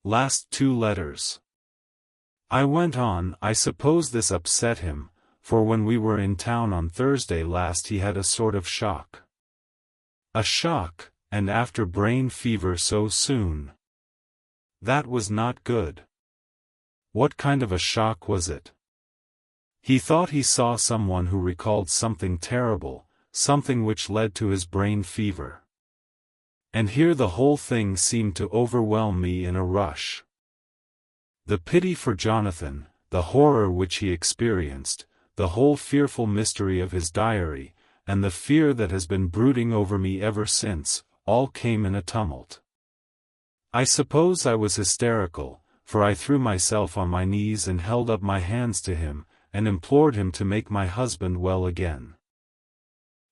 Last 2 letters. I went on. I suppose this upset him, for when we were in town on Thursday last he had a sort of shock. A shock, and after brain fever so soon. That was not good. What kind of a shock was it? He thought he saw someone who recalled something terrible, something which led to his brain fever. And here the whole thing seemed to overwhelm me in a rush. The pity for Jonathan, the horror which he experienced, the whole fearful mystery of his diary, and the fear that has been brooding over me ever since, all came in a tumult. I suppose I was hysterical, for I threw myself on my knees and held up my hands to him, and implored him to make my husband well again.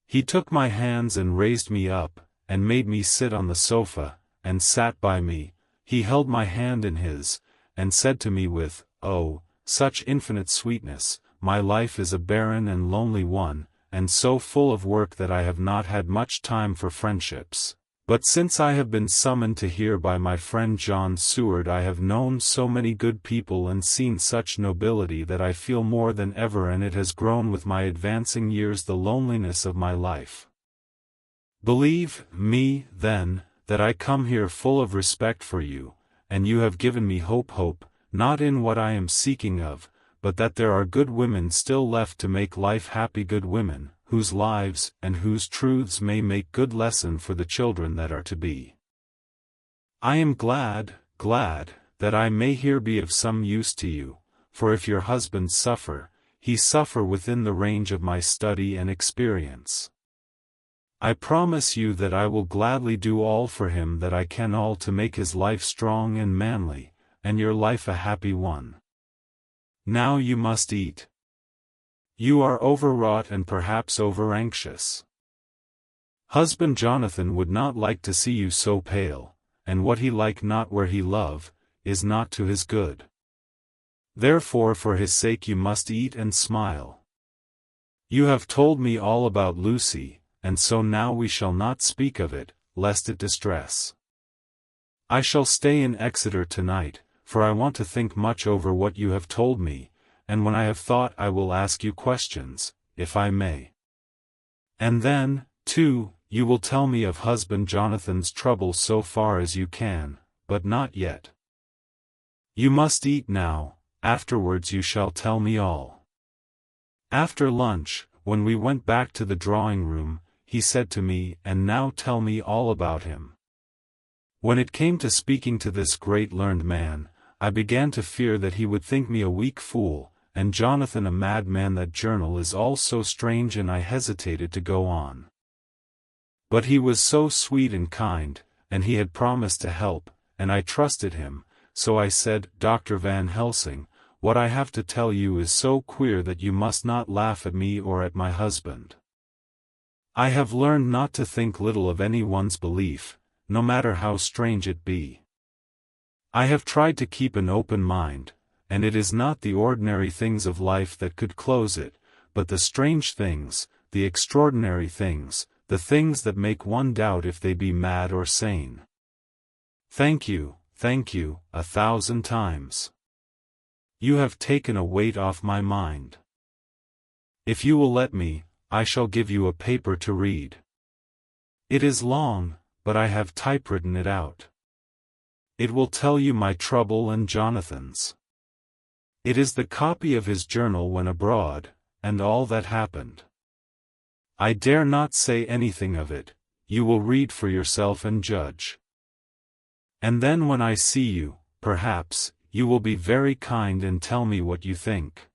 He took my hands and raised me up, and made me sit on the sofa, and sat by me. He held my hand in his, and said to me with, oh, such infinite sweetness, my life is a barren and lonely one, and so full of work that I have not had much time for friendships. But since I have been summoned to here by my friend John Seward, I have known so many good people and seen such nobility that I feel more than ever, and it has grown with my advancing years, the loneliness of my life. Believe me, then, that I come here full of respect for you, and you have given me hope, not in what I am seeking of, but that there are good women still left to make life happy, good women, whose lives and whose truths may make good lesson for the children that are to be. I am glad that I may here be of some use to you, for if your husband suffer, he suffer within the range of my study and experience. I promise you that I will gladly do all for him that I can, all to make his life strong and manly, and your life a happy one. Now you must eat. You are overwrought and perhaps over-anxious. Husband Jonathan would not like to see you so pale, and what he like not where he love, is not to his good. Therefore for his sake you must eat and smile. You have told me all about Lucy, and so now we shall not speak of it, lest it distress. I shall stay in Exeter tonight, for I want to think much over what you have told me, and when I have thought I will ask you questions, if I may. And then, too, you will tell me of husband Jonathan's trouble so far as you can, but not yet. You must eat now, afterwards you shall tell me all. After lunch, when we went back to the drawing-room, he said to me, and now tell me all about him. When it came to speaking to this great learned man, I began to fear that he would think me a weak fool, and Jonathan a madman. That journal is all so strange, and I hesitated to go on. But he was so sweet and kind, and he had promised to help, and I trusted him, so I said, Dr. Van Helsing, what I have to tell you is so queer that you must not laugh at me or at my husband. I have learned not to think little of any one's belief, no matter how strange it be. I have tried to keep an open mind, and it is not the ordinary things of life that could close it, but the strange things, the extraordinary things, the things that make one doubt if they be mad or sane. Thank you, 1,000 times. You have taken a weight off my mind. If you will let me, I shall give you a paper to read. It is long, but I have typewritten it out. It will tell you my trouble and Jonathan's. It is the copy of his journal when abroad, and all that happened. I dare not say anything of it, you will read for yourself and judge. And then when I see you, perhaps, you will be very kind and tell me what you think.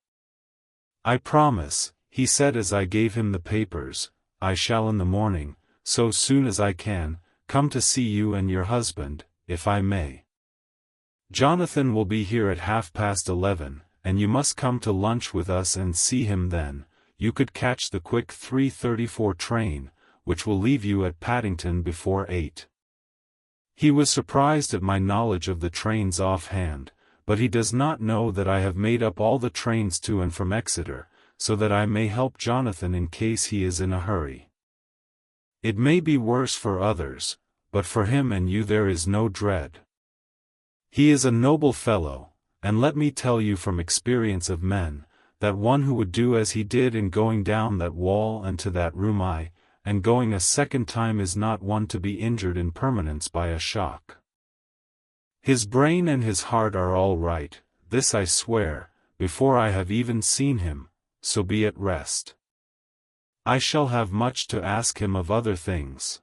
I promise, he said as I gave him the papers, I shall in the morning, so soon as I can, come to see you and your husband, if I may. Jonathan will be here at 11:30, and you must come to lunch with us and see him then. You could catch the quick 3:34 train, which will leave you at Paddington before 8. He was surprised at my knowledge of the trains offhand, but he does not know that I have made up all the trains to and from Exeter, so that I may help Jonathan in case he is in a hurry. It may be worse for others, but for him and you there is no dread. He is a noble fellow, and let me tell you from experience of men, that one who would do as he did in going down that wall and to that room and going a second time is not one to be injured in permanence by a shock. His brain and his heart are all right, this I swear, before I have even seen him, so be at rest. I shall have much to ask him of other things.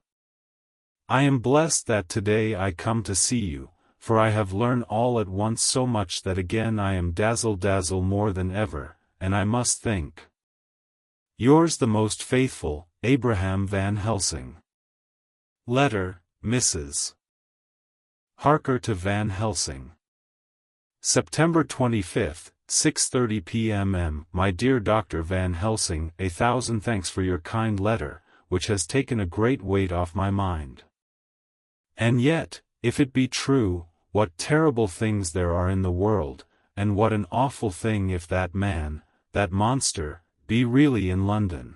I am blessed that today I come to see you, for I have learned all at once so much that again I am dazzle more than ever, and I must think. Yours the most faithful, Abraham Van Helsing. Letter, Mrs. Harker to Van Helsing. September 25, 6:30 p.m. My dear Dr. Van Helsing, 1,000 thanks for your kind letter, which has taken a great weight off my mind. And yet, if it be true, what terrible things there are in the world, and what an awful thing if that man, that monster, be really in London.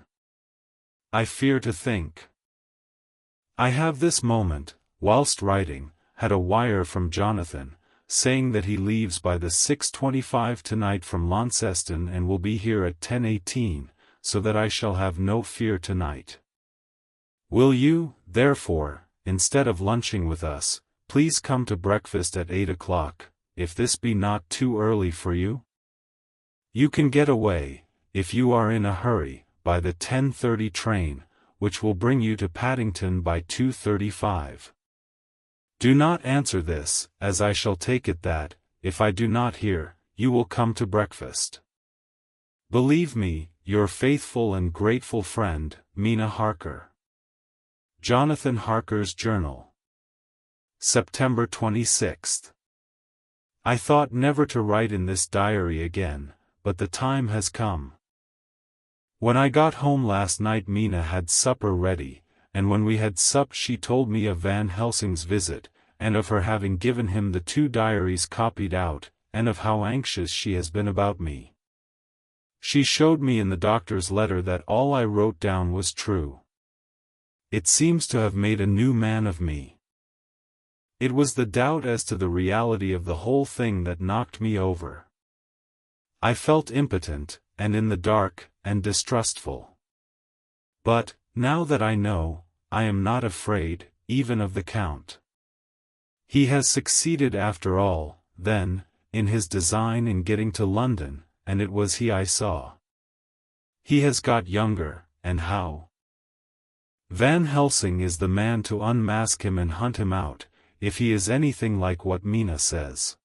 I fear to think. I have this moment, whilst writing, had a wire from Jonathan, saying that he leaves by the 6:25 tonight from Launceston and will be here at 10:18, so that I shall have no fear tonight. Will you, therefore, instead of lunching with us, please come to breakfast at 8 o'clock, if this be not too early for you? You can get away, if you are in a hurry, by the 10:30 train, which will bring you to Paddington by 2:35. Do not answer this, as I shall take it that, if I do not hear, you will come to breakfast. Believe me, your faithful and grateful friend, Mina Harker. Jonathan Harker's Journal. September 26. I thought never to write in this diary again, but the time has come. When I got home last night Mina had supper ready, and when we had supped she told me of Van Helsing's visit, and of her having given him the 2 diaries copied out, and of how anxious she has been about me. She showed me in the doctor's letter that all I wrote down was true. It seems to have made a new man of me. It was the doubt as to the reality of the whole thing that knocked me over. I felt impotent, and in the dark, and distrustful. But, now that I know, I am not afraid, even of the Count. He has succeeded after all, then, in his design in getting to London, and it was he I saw. He has got younger, and how? Van Helsing is the man to unmask him and hunt him out, if he is anything like what Mina says.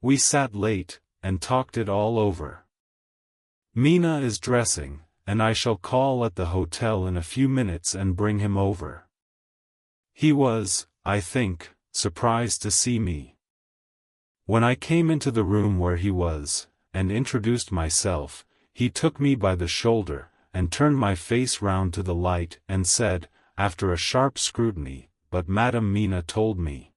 We sat late, and talked it all over. Mina is dressing, and I shall call at the hotel in a few minutes and bring him over. He was, I think, surprised to see me. When I came into the room where he was, and introduced myself, he took me by the shoulder, and turned my face round to the light, and said, after a sharp scrutiny, "But Madam Mina told me."